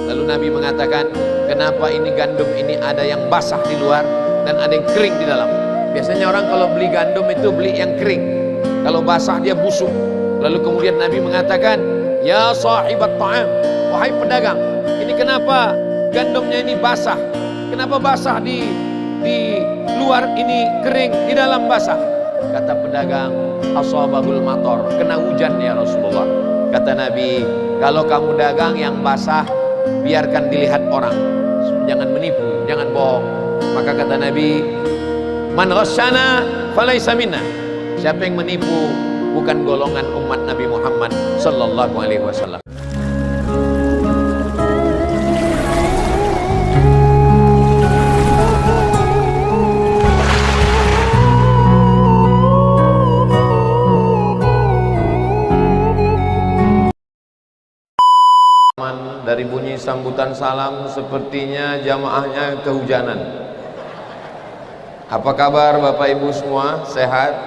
Lalu Nabi mengatakan, kenapa ini gandum ini ada yang basah di luar dan ada yang kering di dalam? Biasanya orang kalau beli gandum itu beli yang kering, kalau basah dia busuk. Lalu kemudian Nabi mengatakan, ya sahibat ta'am, wahai pedagang, ini kenapa gandumnya ini basah? Kenapa basah di luar ini kering, di dalam basah? Kata pedagang, ashabahul matar, kena hujan ya Rasulullah. Kata Nabi, kalau kamu dagang yang basah, biarkan dilihat orang, jangan menipu, jangan bohong. Maka kata Nabi, man ghasyana falaysa minna, siapa yang menipu bukan golongan umat Nabi Muhammad sallallahu alaihi wasallam. Dari bunyi sambutan salam sepertinya jamaahnya kehujanan. Apa kabar Bapak Ibu semua? Sehat?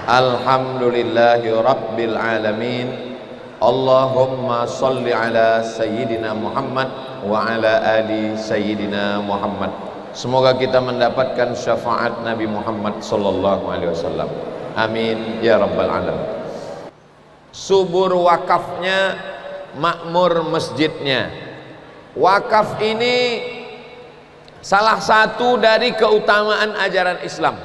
Alhamdulillahi Rabbil Alamin. Allahumma salli ala Sayyidina Muhammad wa ala ali Sayyidina Muhammad. Semoga kita mendapatkan syafaat Nabi Muhammad sallallahu alaihi wasallam. Amin ya Rabbal Alamin. Subur wakafnya, makmur masjidnya. Wakaf ini salah satu dari keutamaan ajaran Islam.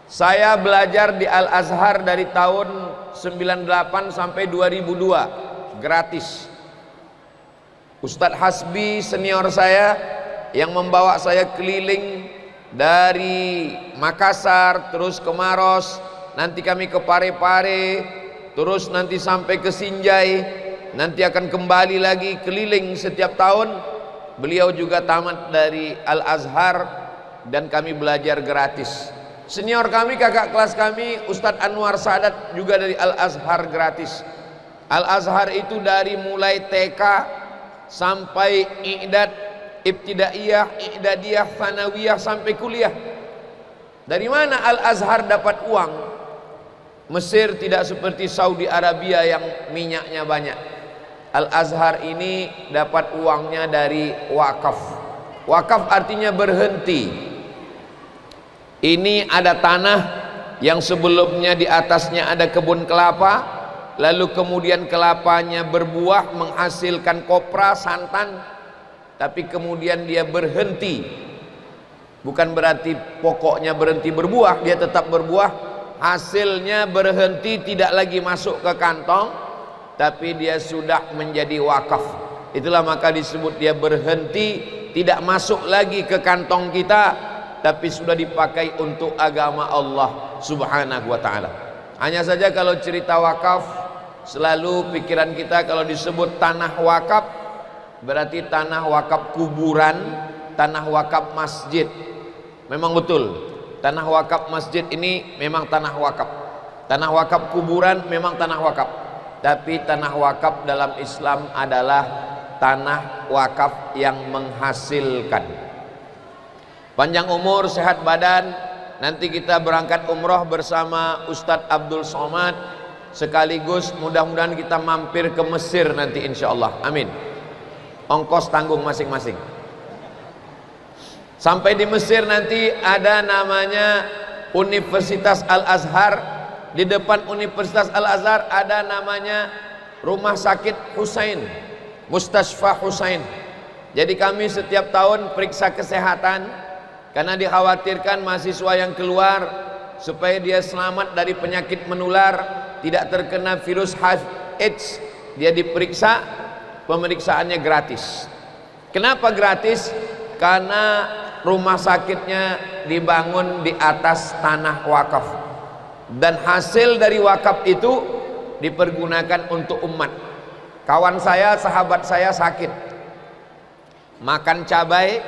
Saya belajar di Al-Azhar dari tahun 98 sampai 2002 gratis. Ustadz Hasbi senior saya yang membawa saya keliling dari Makassar terus ke Maros, nanti kami ke Parepare, terus nanti sampai ke Sinjai, nanti akan kembali lagi keliling setiap tahun. Beliau juga tamat dari Al-Azhar dan kami belajar gratis. Senior kami, kakak kelas kami, Ustadz Anwar Sadat juga dari Al-Azhar gratis. Al-Azhar itu dari mulai TK sampai i'dad, ibtidaiyah, i'dadiyah, thanawiyah sampai kuliah. Dari mana Al-Azhar dapat uang? Mesir tidak seperti Saudi Arabia yang minyaknya banyak. Al-Azhar ini dapat uangnya dari wakaf. Wakaf artinya berhenti. Ini ada tanah yang sebelumnya di atasnya ada kebun kelapa, lalu kemudian kelapanya berbuah menghasilkan kopra, santan, tapi kemudian dia berhenti. Bukan berarti pokoknya berhenti berbuah, dia tetap berbuah, hasilnya berhenti, tidak lagi masuk ke kantong, tapi dia sudah menjadi wakaf. Itulah maka disebut dia berhenti, tidak masuk lagi ke kantong kita, tapi sudah dipakai untuk agama Allah subhanahu wa ta'ala. Hanya saja kalau cerita wakaf, selalu pikiran kita kalau disebut tanah wakaf, berarti tanah wakaf kuburan, tanah wakaf masjid. Memang betul, tanah wakaf masjid ini memang tanah wakaf. Tanah wakaf kuburan memang tanah wakaf. Tapi tanah wakaf dalam Islam adalah tanah wakaf yang menghasilkan. Panjang umur, sehat badan. Nanti kita berangkat umroh bersama Ustadz Abdul Somad. Sekaligus mudah-mudahan kita mampir ke Mesir nanti insya Allah. Amin. Ongkos tanggung masing-masing. Sampai di Mesir nanti ada namanya Universitas Al-Azhar. Di depan Universitas Al-Azhar ada namanya Rumah Sakit Husain, Mustashfa Husain. Jadi kami setiap tahun periksa kesehatan, karena dikhawatirkan mahasiswa yang keluar supaya dia selamat dari penyakit menular, tidak terkena virus HIV/AIDS. Dia diperiksa, pemeriksaannya gratis. Kenapa gratis? Karena rumah sakitnya dibangun di atas tanah wakaf, dan hasil dari wakaf itu dipergunakan untuk umat. Kawan saya, sahabat saya sakit, makan cabai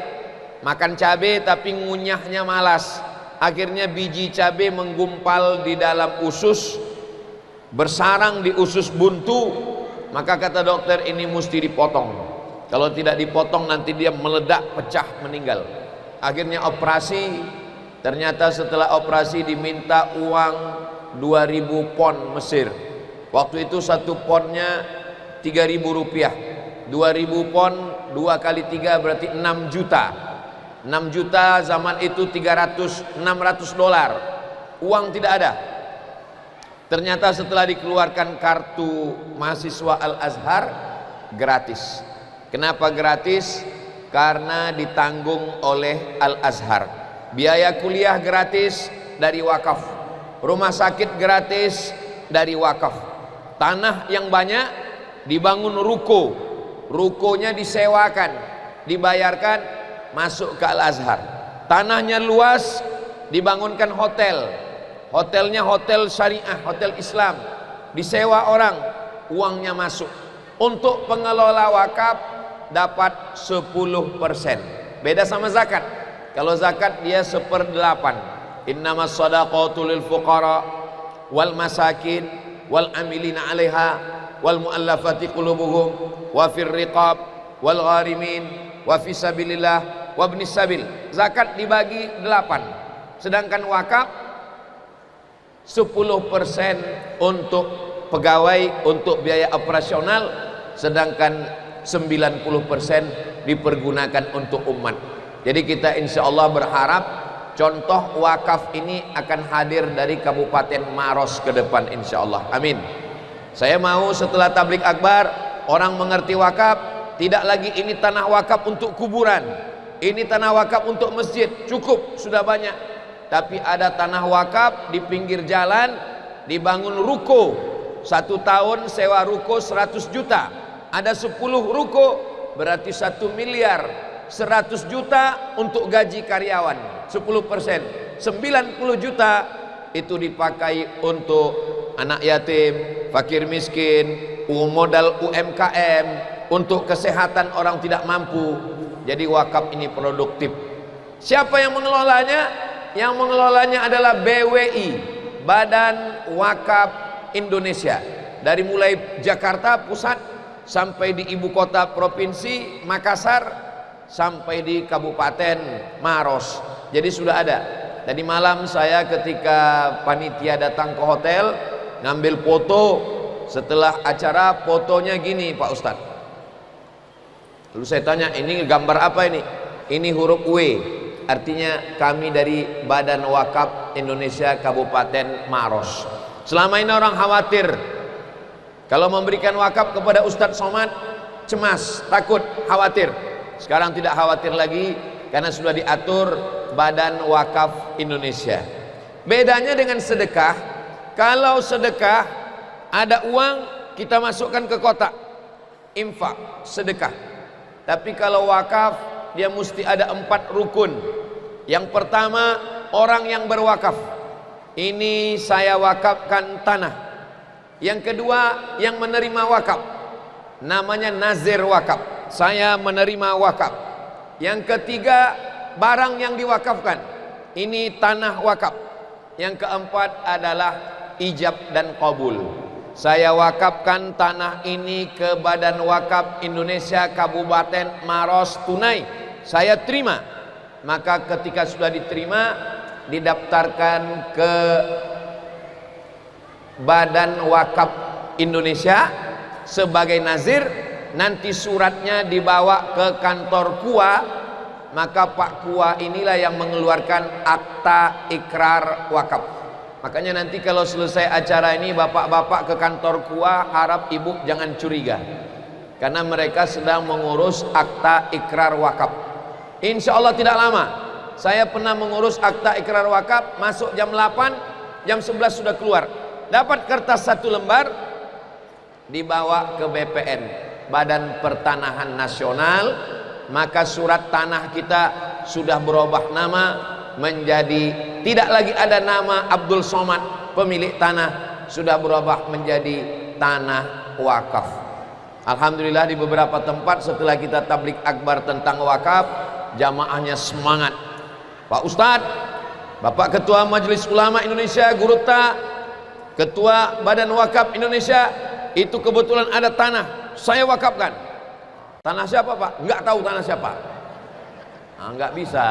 tapi ngunyahnya malas. Akhirnya biji cabai menggumpal di dalam usus, bersarang di usus buntu. Maka kata dokter, ini mesti dipotong. Kalau tidak dipotong nanti dia meledak, pecah, meninggal. Akhirnya operasi. Ternyata setelah operasi diminta uang 2000 pon Mesir. Waktu itu 1 ponnya 3.000 rupiah. 2000 pon 2 kali 3 berarti 6 juta. 6 juta zaman itu 600 dolar. Uang tidak ada. Ternyata setelah dikeluarkan kartu mahasiswa Al-Azhar, gratis. Kenapa gratis? Karena ditanggung oleh Al-Azhar. Biaya kuliah gratis dari wakaf, rumah sakit gratis dari wakaf, tanah yang banyak dibangun ruko, rukonya disewakan, dibayarkan, masuk ke Al-Azhar. Tanahnya luas, dibangunkan hotel, hotelnya hotel syariah, hotel Islam, disewa orang, uangnya masuk. Untuk pengelola wakaf dapat 10%. Beda sama zakat. Kalau zakat dia 1/8. Innamas shadaqatu lil fuqara wal masakin wal amilina 'alaiha wal muallafati qulubuhum wa fir riqab wal gharimin wa fi sabilillah wa ibnis sabil. Zakat dibagi 8. Sedangkan wakaf 10% untuk pegawai, untuk biaya operasional, sedangkan 90% dipergunakan untuk umat. Jadi kita insya Allah berharap contoh wakaf ini akan hadir dari Kabupaten Maros ke depan insya Allah. Amin. Saya mau setelah tablik akbar orang mengerti wakaf, tidak lagi ini tanah wakaf untuk kuburan, ini tanah wakaf untuk masjid, cukup sudah banyak. Tapi ada tanah wakaf di pinggir jalan, dibangun ruko, 1 tahun sewa ruko 100 juta, ada 10 ruko berarti 1 miliar, 100 juta untuk gaji karyawan, 10%, 90 juta itu dipakai untuk anak yatim, fakir miskin, modal UMKM, untuk kesehatan orang tidak mampu. Jadi wakaf ini produktif. Siapa yang mengelolanya? Yang mengelolanya adalah BWI, Badan Wakaf Indonesia. Dari mulai Jakarta pusat sampai di ibu kota provinsi Makassar sampai di Kabupaten Maros. Jadi sudah ada. Tadi malam saya ketika panitia datang ke hotel ngambil foto, setelah acara fotonya gini Pak Ustadz. Lalu saya tanya, ini gambar apa ini? Ini huruf W, artinya kami dari Badan Wakaf Indonesia Kabupaten Maros. Selama ini orang khawatir kalau memberikan wakaf kepada Ustadz Somad, cemas, takut, khawatir. Sekarang tidak khawatir lagi karena sudah diatur Badan Wakaf Indonesia. Bedanya dengan sedekah, kalau sedekah ada uang kita masukkan ke kotak, infak, sedekah. Tapi kalau wakaf dia mesti ada 4 rukun. Yang pertama, orang yang berwakaf, ini saya wakafkan tanah. Yang kedua, yang menerima wakaf, namanya nazir wakaf, saya menerima wakaf. Yang ketiga, barang yang diwakafkan, ini tanah wakaf. Yang keempat adalah ijab dan qabul. Saya wakafkan tanah ini ke Badan Wakaf Indonesia Kabupaten Maros tunai, saya terima. Maka ketika sudah diterima, didaftarkan ke Badan Wakaf Indonesia sebagai nazir. Nanti suratnya dibawa ke kantor KUA, maka Pak KUA inilah yang mengeluarkan akta ikrar wakaf. Makanya nanti kalau selesai acara ini bapak-bapak ke kantor KUA, harap ibu jangan curiga, karena mereka sedang mengurus akta ikrar wakaf. Insya Allah tidak lama. Saya pernah mengurus akta ikrar wakaf, masuk jam 8, jam 11 sudah keluar. Dapat kertas 1 lembar, dibawa ke BPN, Badan Pertanahan Nasional. Maka surat tanah kita sudah berubah nama menjadi, tidak lagi ada nama Abdul Somad pemilik tanah, sudah berubah menjadi tanah wakaf. Alhamdulillah di beberapa tempat setelah kita tablik akbar tentang wakaf, jamaahnya semangat. Pak Ustadz, Bapak Ketua Majelis Ulama Indonesia, Guru Ta, Ketua Badan Wakaf Indonesia, itu kebetulan ada tanah, saya wakafkan. Tanah siapa Pak? Enggak tahu tanah siapa. Nah, enggak bisa.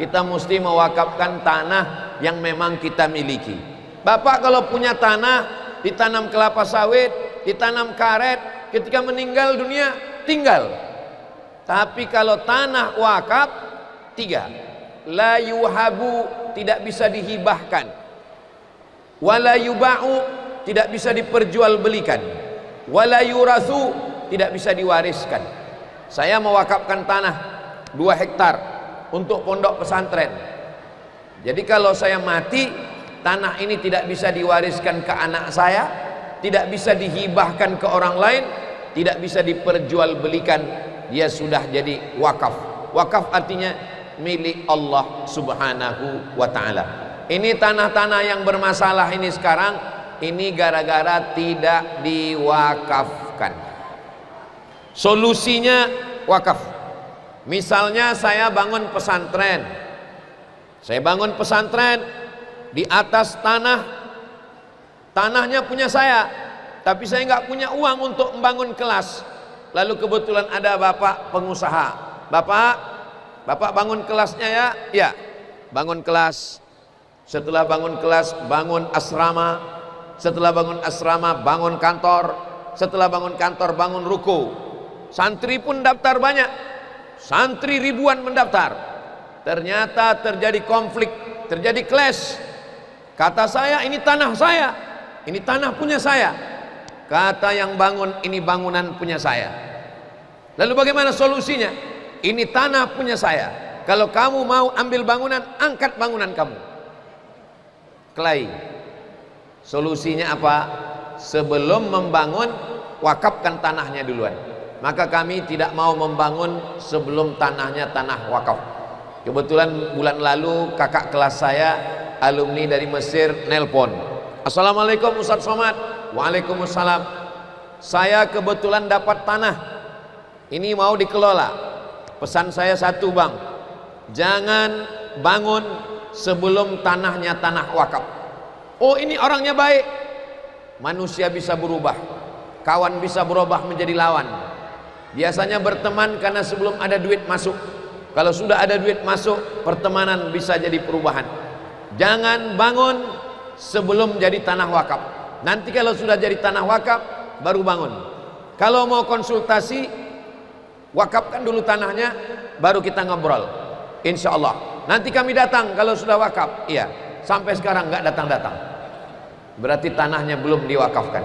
Kita mesti mewakafkan tanah yang memang kita miliki. Bapak kalau punya tanah, ditanam kelapa sawit, ditanam karet, ketika meninggal dunia tinggal. Tapi kalau tanah wakaf, 3. La yuhabu, tidak bisa dihibahkan. Wala yuba'u, tidak bisa diperjualbelikan. Wala yurathu, tidak bisa diwariskan. Saya mewakafkan tanah 2 hektar untuk pondok pesantren. Jadi kalau saya mati, tanah ini tidak bisa diwariskan ke anak saya, tidak bisa dihibahkan ke orang lain, tidak bisa diperjualbelikan. Dia sudah jadi wakaf. Wakaf artinya milik Allah Subhanahu wa ta'ala. Ini tanah-tanah yang bermasalah ini sekarang, ini gara-gara tidak diwakafkan. Solusinya wakaf. Misalnya saya bangun pesantren. Saya bangun pesantren di atas tanah. Tanahnya punya saya, tapi saya nggak punya uang untuk membangun kelas. Lalu kebetulan ada bapak pengusaha. Bapak bangun kelasnya ya? Ya, bangun kelas. Setelah bangun kelas, bangun asrama. Setelah bangun asrama, bangun kantor. Setelah bangun kantor, bangun ruko. Santri pun daftar banyak. Santri ribuan mendaftar. Ternyata terjadi konflik, terjadi clash. Kata saya, ini tanah saya, ini tanah punya saya. Kata yang bangun, ini bangunan punya saya. Lalu bagaimana solusinya? Ini tanah punya saya. Kalau kamu mau ambil bangunan, angkat bangunan kamu. Kelahi. Solusinya apa? Sebelum membangun, wakafkan tanahnya duluan. Maka kami tidak mau membangun sebelum tanahnya tanah wakaf. Kebetulan bulan lalu kakak kelas saya, alumni dari Mesir, nelpon. Assalamualaikum Ustaz Somad. Waalaikumsalam. Saya kebetulan dapat tanah, ini mau dikelola. Pesan saya satu, bang, jangan bangun sebelum tanahnya tanah wakaf. Oh, ini orangnya baik. Manusia bisa berubah, kawan bisa berubah menjadi lawan. Biasanya berteman karena sebelum ada duit masuk. Kalau sudah ada duit masuk, pertemanan bisa jadi perubahan. Jangan bangun sebelum jadi tanah wakaf. Nanti kalau sudah jadi tanah wakaf, baru bangun. Kalau mau konsultasi, wakafkan dulu tanahnya, baru kita ngobrol. Insya Allah. Nanti kami datang kalau sudah wakaf. Iya, sampai sekarang nggak datang-datang. Berarti tanahnya belum diwakafkan.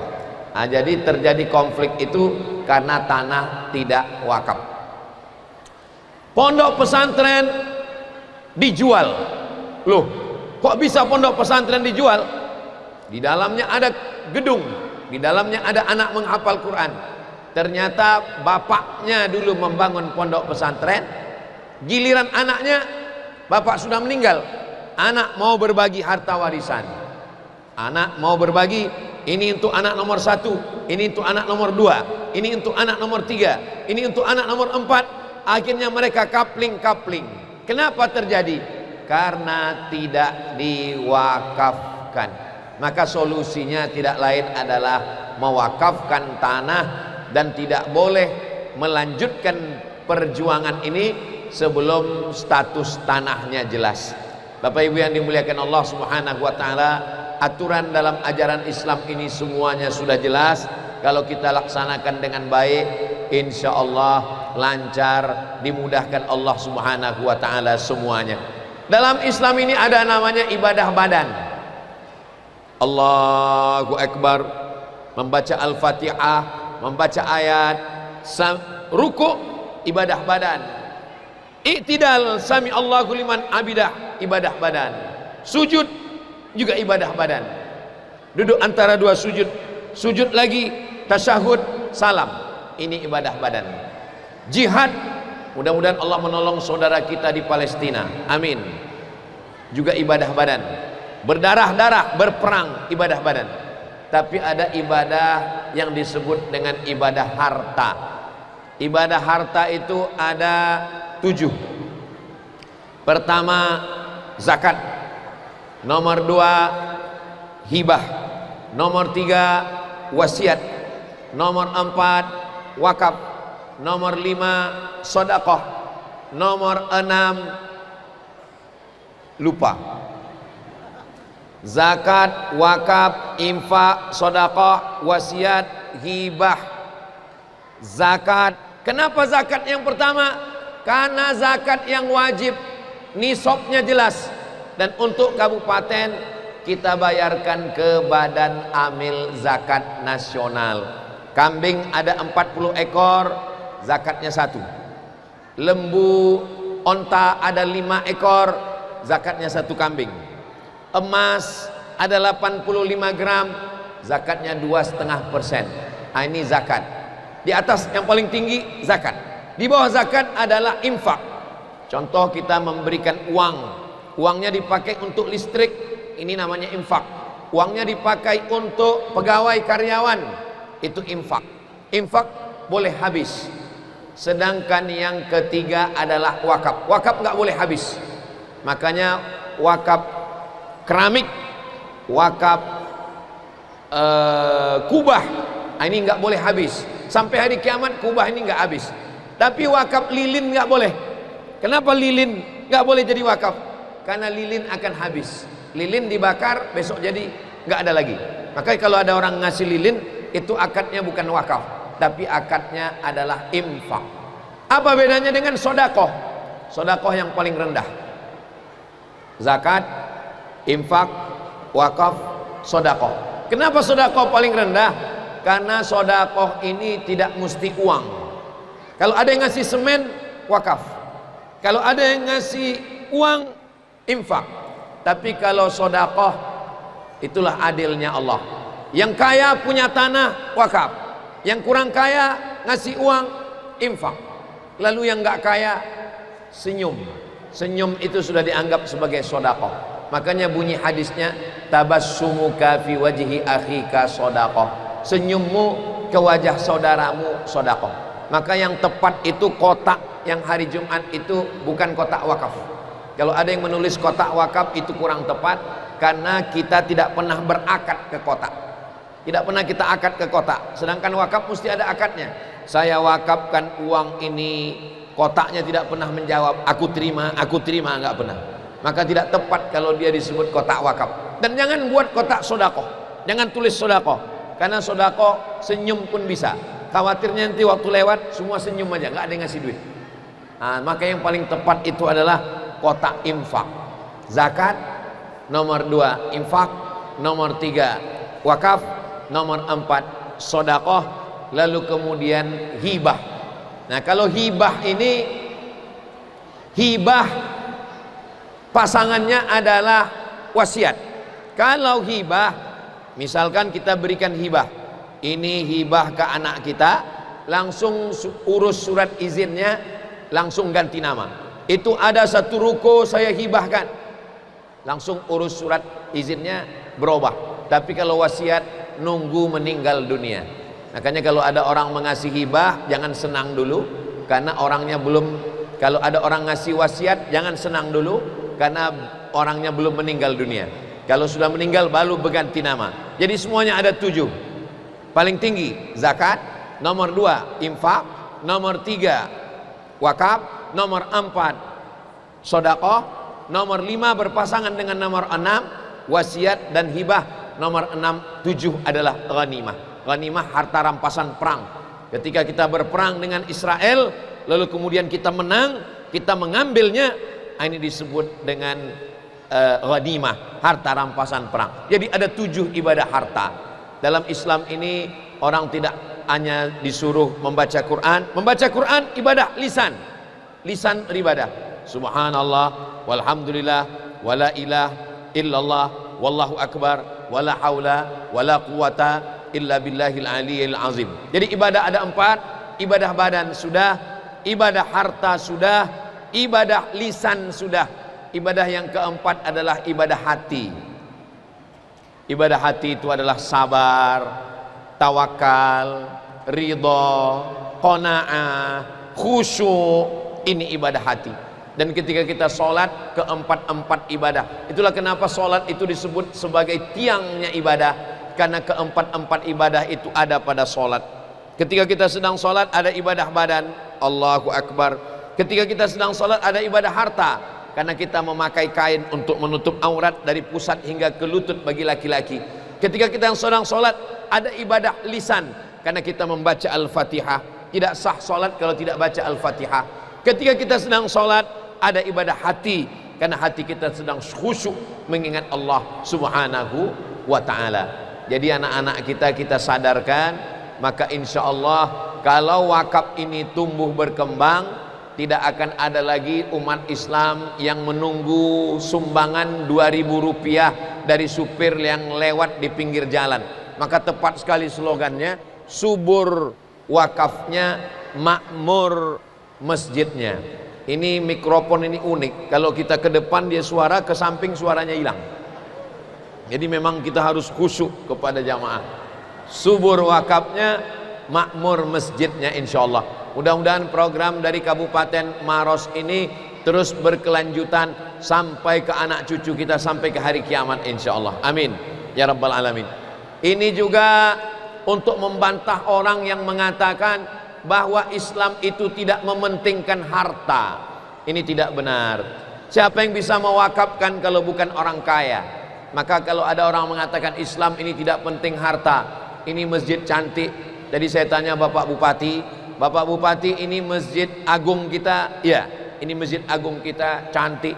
Nah, jadi terjadi konflik itu karena tanah tidak wakaf. Pondok pesantren dijual. Loh, kok bisa pondok pesantren dijual? Di dalamnya ada gedung, di dalamnya ada anak menghafal Quran. Ternyata bapaknya dulu membangun pondok pesantren. Giliran anaknya, bapak sudah meninggal. Anak mau berbagi harta warisan. Anak mau berbagi, ini untuk anak nomor 1, ini untuk anak nomor 2, ini untuk anak nomor 3, ini untuk anak nomor 4. Akhirnya mereka kapling-kapling. Kenapa terjadi? Karena tidak diwakafkan. Maka solusinya tidak lain adalah mewakafkan tanah, dan tidak boleh melanjutkan perjuangan ini sebelum status tanahnya jelas. Bapak Ibu yang dimuliakan Allah Subhanahu wa taala, aturan dalam ajaran Islam ini semuanya sudah jelas. Kalau kita laksanakan dengan baik, insya Allah lancar, dimudahkan Allah Subhanahu wa ta'ala semuanya. Dalam Islam ini ada namanya ibadah badan. Allahu Akbar, membaca Al-Fatihah, membaca ayat, ruku, ibadah badan. I'tidal, sami Allahu liman abidah, ibadah badan. Sujud juga ibadah badan. Duduk antara dua sujud, sujud lagi, tasyahud, salam, ini ibadah badan. Jihad, mudah-mudahan Allah menolong saudara kita di Palestina, amin, juga ibadah badan. Berdarah-darah, berperang, ibadah badan. Tapi ada ibadah yang disebut dengan ibadah harta. Ibadah harta itu ada 7. Pertama, zakat. Nomor 2, hibah. Nomor 3, wasiat. Nomor 4, wakaf. Nomor 5, sedekah. Nomor 6, lupa. Zakat, wakaf, infak, sedekah, wasiat, hibah. Zakat Kenapa zakat yang pertama? Karena zakat yang wajib nisabnya jelas, dan untuk kabupaten kita bayarkan ke Badan Amil Zakat Nasional. Kambing ada 40 ekor, zakatnya 1. Lembu onta ada 5 ekor, zakatnya 1 kambing. Emas ada 85 gram, zakatnya 2,5%. Ini zakat. Di atas yang paling tinggi zakat, di bawah zakat adalah infak. Contoh, kita memberikan uang, uangnya dipakai untuk listrik, ini namanya infak. Uangnya dipakai untuk pegawai karyawan, itu infak. Infak boleh habis. Sedangkan yang ketiga adalah wakaf. Wakaf nggak boleh habis. Makanya wakaf keramik, wakaf kubah, ini nggak boleh habis. Sampai hari kiamat kubah ini nggak habis. Tapi wakaf lilin nggak boleh. Kenapa lilin nggak boleh jadi wakaf? Karena lilin akan habis. Lilin dibakar, besok jadi nggak ada lagi. Makanya kalau ada orang ngasih lilin, itu akadnya bukan wakaf, tapi akadnya adalah infak. Apa bedanya dengan sodakoh? Sodakoh yang paling rendah. Zakat, infak, wakaf, sodakoh. Kenapa sodakoh paling rendah? Karena sodakoh ini tidak mesti uang. Kalau ada yang ngasih semen, wakaf. Kalau ada yang ngasih uang, infak. Tapi kalau sodakoh, itulah adilnya Allah. Yang kaya punya tanah, wakaf. Yang kurang kaya ngasih uang, infak. Lalu yang nggak kaya senyum. Senyum itu sudah dianggap sebagai sodakoh. Makanya bunyi hadisnya, tabassumuka fi wajhi akhika sodakoh. Senyummu ke wajah saudaramu sodakoh. Maka yang tepat itu kotak yang hari Jumat itu bukan kotak wakaf. Kalau ada yang menulis kotak wakaf itu kurang tepat, karena kita tidak pernah berakad ke kotak. Tidak pernah kita akad ke kotak. Sedangkan wakaf mesti ada akadnya. Saya wakafkan uang ini, kotaknya tidak pernah menjawab aku terima, nggak pernah. Maka tidak tepat kalau dia disebut kotak wakaf. Dan jangan buat kotak sodakoh, jangan tulis sodakoh. Karena sodakoh senyum pun bisa. Khawatirnya nanti waktu lewat semua senyum aja, nggak ada yang ngasih duit. Nah, maka yang paling tepat itu adalah kotak infak. Zakat nomor 2, infak nomor 3, wakaf nomor 4, sodakoh, lalu kemudian hibah. Nah, kalau hibah ini, hibah pasangannya adalah wasiat. Kalau hibah, misalkan kita berikan hibah, ini hibah ke anak kita, langsung urus surat izinnya, langsung ganti nama. Itu ada satu ruko saya hibahkan, langsung urus surat izinnya berubah. Tapi kalau wasiat nunggu meninggal dunia. Makanya kalau ada orang mengasih hibah, jangan senang dulu, karena orangnya belum. Kalau ada orang ngasih wasiat, jangan senang dulu, karena orangnya belum meninggal dunia. Kalau sudah meninggal baru berganti nama. Jadi semuanya ada 7. Paling tinggi zakat, nomor 2 infak, nomor 3 wakaf, nomor 4 sodakoh, nomor 5 berpasangan dengan nomor 6 wasiat dan hibah, nomor 6, 7 adalah ghanimah. Ghanimah harta rampasan perang. Ketika kita berperang dengan Israel, lalu kemudian kita menang, kita mengambilnya, ini disebut dengan ghanimah, harta rampasan perang. Jadi ada 7 ibadah harta. Dalam Islam ini orang tidak hanya disuruh membaca Quran. Membaca Quran ibadah lisan. Lisan beribadah. Subhanallah walhamdulillah wala ilaha illallah wallahu akbar wala haula wala quwata illa billahil aliyil azim. Jadi ibadah ada 4. Ibadah badan sudah, ibadah harta sudah, ibadah lisan sudah. Ibadah yang keempat adalah ibadah hati. Ibadah hati itu adalah sabar, tawakal, ridho, qanaah, khusyuk. Ini ibadah hati. Dan ketika kita sholat, keempat-empat ibadah. Itulah kenapa sholat itu disebut sebagai tiangnya ibadah, karena keempat-empat ibadah itu ada pada sholat. Ketika kita sedang sholat ada ibadah badan, Allahu Akbar. Ketika kita sedang sholat ada ibadah harta, karena kita memakai kain untuk menutup aurat dari pusat hingga ke lutut bagi laki-laki. Ketika kita sedang sholat ada ibadah lisan, karena kita membaca Al-Fatihah. Tidak sah solat kalau tidak baca Al-Fatihah. Ketika kita sedang solat, ada ibadah hati, karena hati kita sedang khusyuk mengingat Allah Subhanahu wa ta'ala. Jadi anak-anak kita sadarkan, maka insya Allah kalau wakaf ini tumbuh berkembang, tidak akan ada lagi umat Islam yang menunggu sumbangan 2.000 rupiah dari supir yang lewat di pinggir jalan. Maka tepat sekali slogannya, subur wakafnya, makmur masjidnya. Ini mikrofon ini unik, kalau kita ke depan dia suara, ke samping suaranya hilang. Jadi memang kita harus khusyuk kepada jamaah. Subur wakafnya, makmur masjidnya insyaallah. Mudah-mudahan program dari Kabupaten Maros ini terus berkelanjutan sampai ke anak cucu kita, sampai ke hari kiamat insyaallah. Amin ya rabbal alamin. Ini juga untuk membantah orang yang mengatakan bahwa Islam itu tidak mementingkan harta. Ini tidak benar. Siapa yang bisa mewakafkan kalau bukan orang kaya? Maka kalau ada orang mengatakan Islam ini tidak penting harta, ini masjid cantik. Jadi saya tanya Bapak Bupati, Bapak Bupati, ini masjid agung kita? Ya, ini masjid agung kita cantik.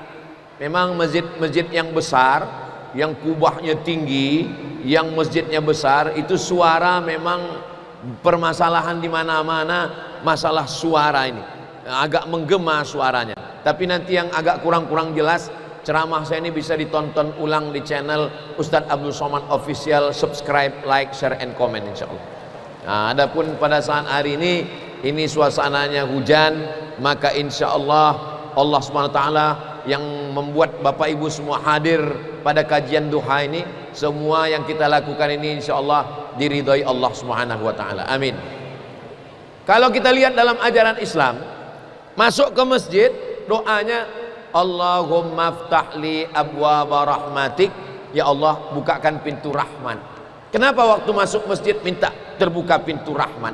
Memang masjid-masjid yang besar, yang kubahnya tinggi, yang masjidnya besar, itu suara memang permasalahan di mana-mana, masalah suara ini agak menggema suaranya. Tapi nanti yang agak kurang jelas, ceramah saya ini bisa ditonton ulang di channel Ustadz Abdul Somad Official. Subscribe, like, share, and comment insyaallah. Nah, adapun pada saat hari ini suasananya hujan, maka insyaallah Allah Subhanahu wa taala yang membuat Bapak Ibu semua hadir pada kajian duha ini, semua yang kita lakukan ini insyaallah diridhai Allah Subhanahu wa taala. Amin. Kalau kita lihat dalam ajaran Islam, masuk ke masjid, doanya Allahumma ftahli abwaba rahmatik, ya Allah bukakan pintu rahmat. Kenapa waktu masuk masjid minta terbuka pintu rahmat?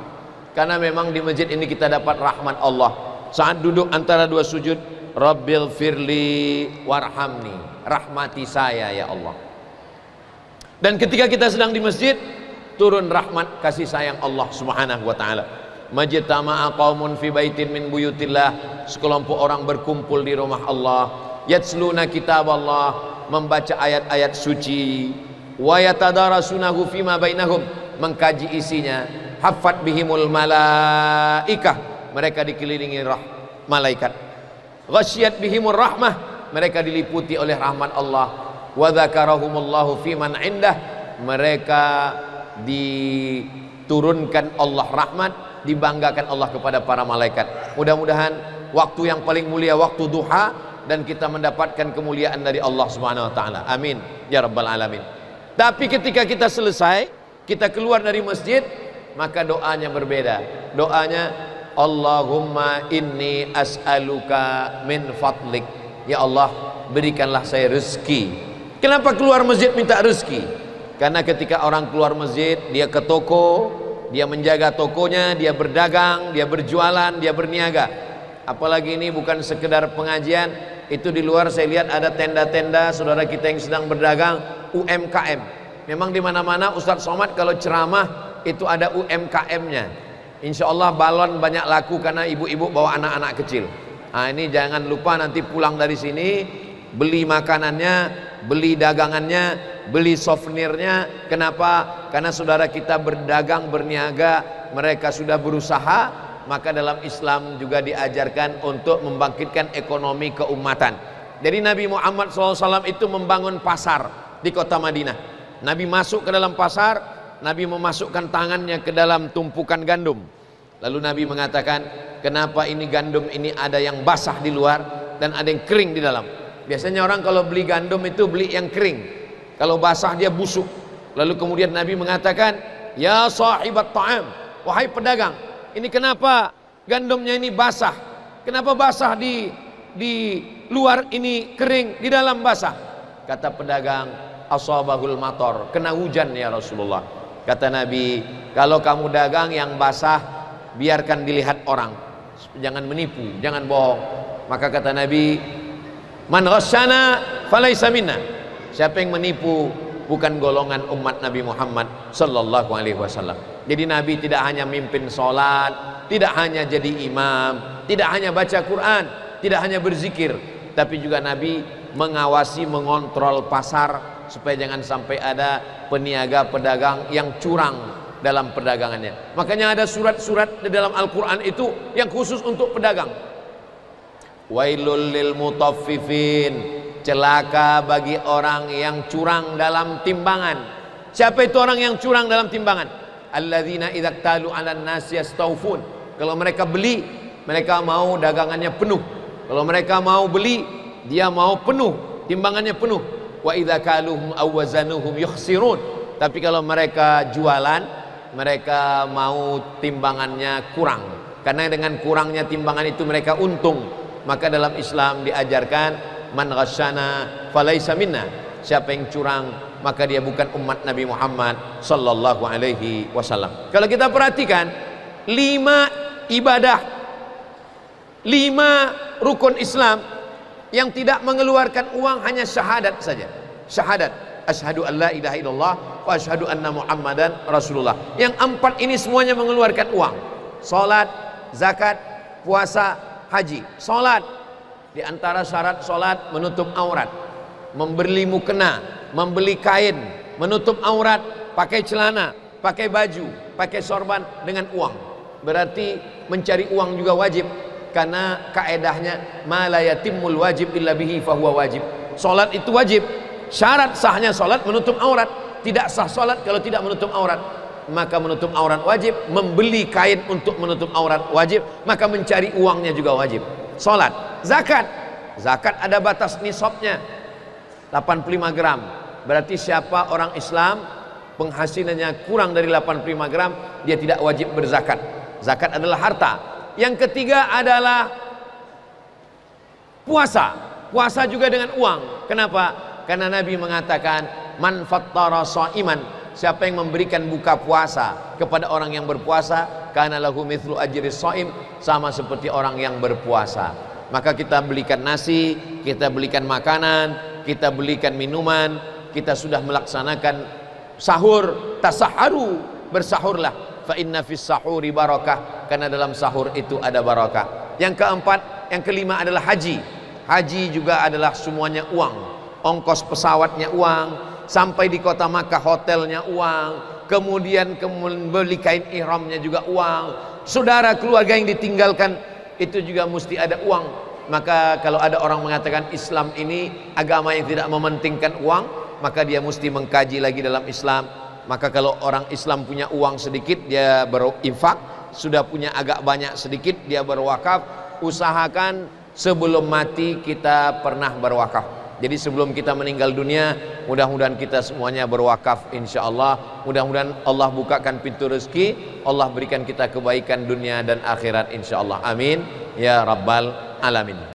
Karena memang di masjid ini kita dapat rahmat Allah. Saat duduk antara dua sujud, Rabbil firli warhamni, rahmati saya ya Allah. Dan ketika kita sedang di masjid, turun rahmat kasih sayang Allah Subhanahu wa taala. Majtama'a qaumun fi baitin min buyutillah, sekelompok orang berkumpul di rumah Allah, yatsluna kitab Allah, membaca ayat-ayat suci, wa yatadarasunahu fima bainahum, mengkaji isinya, haffat bihimul malaikah, mereka dikelilingi malaikat, ghasyiyat bihimur rahmah, mereka diliputi oleh rahmat Allah, wa dzakarahumullahu fiman indah, mereka diturunkan Allah rahmat, dibanggakan Allah kepada para malaikat. Mudah-mudahan waktu yang paling mulia waktu duha, dan kita mendapatkan kemuliaan dari Allah Subhanahu wa taala. Amin ya rabbal alamin. Tapi ketika kita selesai, kita keluar dari masjid, maka doanya berbeda. Doanya Allahumma inni as'aluka min fadlik, ya Allah berikanlah saya rezeki. Kenapa keluar masjid minta rezeki? Karena ketika orang keluar masjid, dia ke toko, dia menjaga tokonya, dia berdagang, dia berjualan, dia berniaga. Apalagi ini bukan sekedar pengajian, itu di luar saya lihat ada tenda-tenda saudara kita yang sedang berdagang, UMKM. Memang di mana-mana Ustadz Somad kalau ceramah itu ada UMKM-nya. Insya Allah balon banyak laku karena ibu-ibu bawa anak-anak kecil. Nah, ini jangan lupa nanti pulang dari sini beli makanannya, beli dagangannya, beli souvenirnya. Kenapa? Karena saudara kita berdagang, berniaga, mereka sudah berusaha. Maka dalam Islam juga diajarkan untuk membangkitkan ekonomi keumatan. Jadi Nabi Muhammad SAW itu membangun pasar di kota Madinah. Nabi masuk ke dalam pasar, Nabi memasukkan tangannya ke dalam tumpukan gandum. Lalu Nabi mengatakan, kenapa ini gandum ini ada yang basah di luar dan ada yang kering di dalam? Biasanya orang kalau beli gandum itu beli yang kering, kalau basah dia busuk. Lalu kemudian Nabi mengatakan, ya sahibat ta'am, wahai pedagang, ini kenapa gandumnya ini basah? Kenapa basah di luar ini kering, di dalam basah? Kata pedagang, asabahul mator, kena hujan ya Rasulullah. Kata Nabi, kalau kamu dagang yang basah, biarkan dilihat orang, jangan menipu, jangan bohong. Maka kata Nabi, man ghasyana falaysa minna, siapa yang menipu bukan golongan umat Nabi Muhammad sallallahu alaihi wasallam. Jadi Nabi tidak hanya mimpin sholat, tidak hanya jadi imam, tidak hanya baca Quran, tidak hanya berzikir, tapi juga Nabi mengawasi, mengontrol pasar supaya jangan sampai ada peniaga pedagang yang curang dalam perdagangannya. Makanya ada surat-surat di dalam Al-Quran itu yang khusus untuk pedagang. Wailul lil mutaffifin, celaka bagi orang yang curang dalam timbangan. Siapa itu orang yang curang dalam timbangan? Alladzina idza talu 'alan nasi yastawfun. Kalau mereka beli, mereka mau dagangannya penuh. Kalau mereka mau beli, dia mau penuh, timbangannya penuh. Wa idza kaluhum aw wazanuhum yukhsirun. Tapi kalau mereka jualan, mereka mau timbangannya kurang. Karena dengan kurangnya timbangan itu mereka untung. Maka dalam Islam diajarkan man ghasyana falaysa minna. Siapa yang curang, maka dia bukan umat Nabi Muhammad sallallahu alaihi wasallam. Kalau kita perhatikan 5 ibadah, 5 rukun Islam yang tidak mengeluarkan uang, hanya syahadat saja. Syahadat, asyhadu an la ilaha illallah wa asyhadu anna Muhammadan Rasulullah. Yang 4 ini semuanya mengeluarkan uang. Salat, zakat, puasa, haji. Salat, di antara syarat salat menutup aurat, membeli mukena, membeli kain, menutup aurat, pakai celana, pakai baju, pakai sorban dengan uang. Berarti mencari uang juga wajib, karena kaedahnya ma la yatimul wajib illa bihi fahuwa wajib. Salat itu wajib. Syarat sahnya salat menutup aurat. Tidak sah salat kalau tidak menutup aurat. Maka menutup aurat wajib, membeli kain untuk menutup aurat wajib, maka mencari uangnya juga wajib. Salat, zakat. Zakat ada batas nisabnya, 85 gram. Berarti siapa orang Islam penghasilannya kurang dari 85 gram, dia tidak wajib berzakat. Zakat adalah harta. Yang ketiga adalah puasa. Puasa juga dengan uang. Kenapa? Karena Nabi mengatakan man fattara shaiman, siapa yang memberikan buka puasa kepada orang yang berpuasa, kana lahu mithlu ajri shaim, sama seperti orang yang berpuasa. Maka kita belikan nasi, kita belikan makanan, kita belikan minuman, kita sudah melaksanakan sahur, tasaharu, bersahurlah. Fa inna fis sahuri barakah, karena dalam sahur itu ada barakah. Yang keempat, yang kelima adalah haji. Haji juga adalah semuanya uang. Ongkos pesawatnya uang, sampai di kota Makkah hotelnya uang, kemudian beli kain ihramnya juga uang. Saudara keluarga yang ditinggalkan itu juga mesti ada uang. Maka kalau ada orang mengatakan Islam ini agama yang tidak mementingkan uang, maka dia mesti mengkaji lagi dalam Islam. Maka kalau orang Islam punya uang sedikit, dia berinfak. Sudah punya agak banyak sedikit, dia berwakaf. Usahakan sebelum mati kita pernah berwakaf. Jadi sebelum kita meninggal dunia, mudah-mudahan kita semuanya berwakaf insyaallah. Mudah-mudahan Allah bukakan pintu rezeki, Allah berikan kita kebaikan dunia dan akhirat insyaallah. Amin ya rabbal alamin.